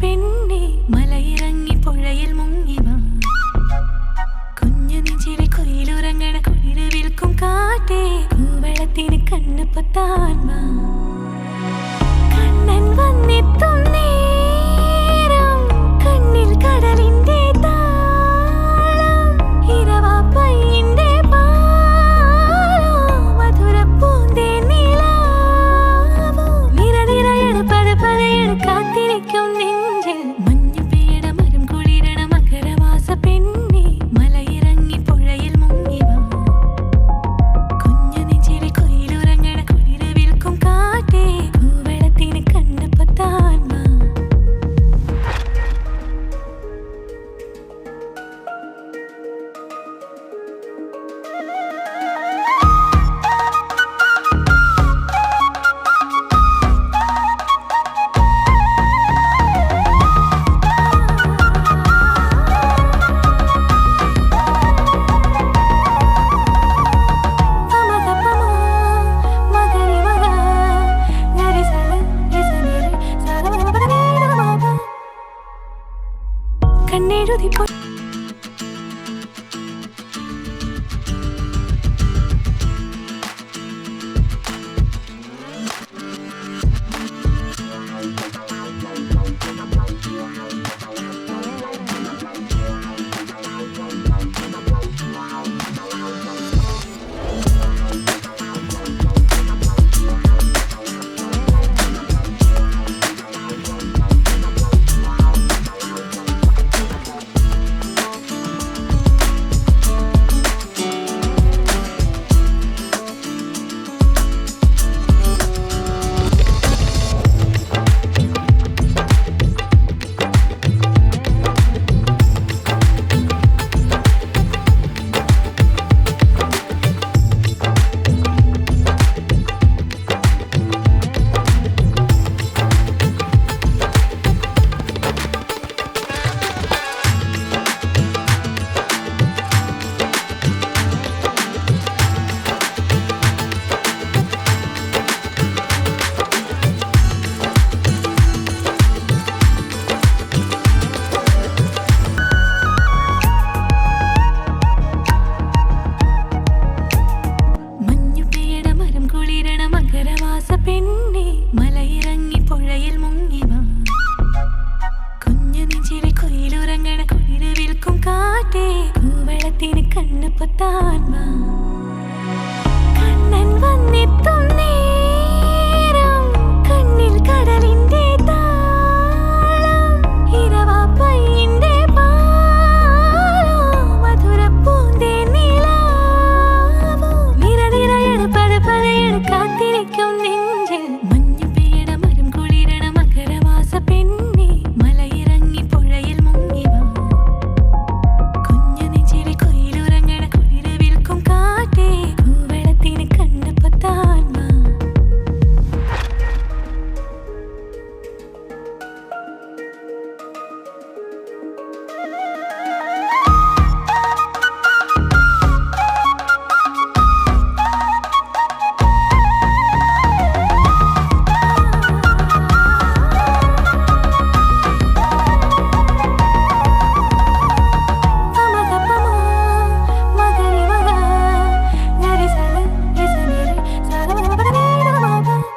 പെണ്ണെ മലയിറങ്ങി പുഴയിൽ മുങ്ങിവാ. കുഞ്ഞു നെഞ്ചിലെ കുയിലുറങ്ങണ കുളിര് വിൽക്കും കാറ്റേ കൂവളത്തിന് കണ്ണ് പൊത്താൻ വാ. കണ്ണൻ വന്നെത്തും നേരം കണ്ണിൽ കടലിന്റെ താളം. ഇരവാ പയ്യന്റെ പാലോ മധുര പൂന്തേ നിലാവോ. നിറനിറയണ പതപതയണ കാത്തിരിക്കും നെഞ്ചിൽ മഞ്ഞു പെയ്യണ മരം കുളിരണ മകരമാസ പെണ്ണെ മലയിറങ്ങി പുഴയിൽ മുങ്ങിവാ. കുഞ്ഞു നെഞ്ചിലെ കുയിലുറങ്ങണ കുളിര് വിൽക്കും കാറ്റേ കൂവളത്തിന് കണ്ണ് പൊത്താൻ വാ. കണ്ണെഴുതി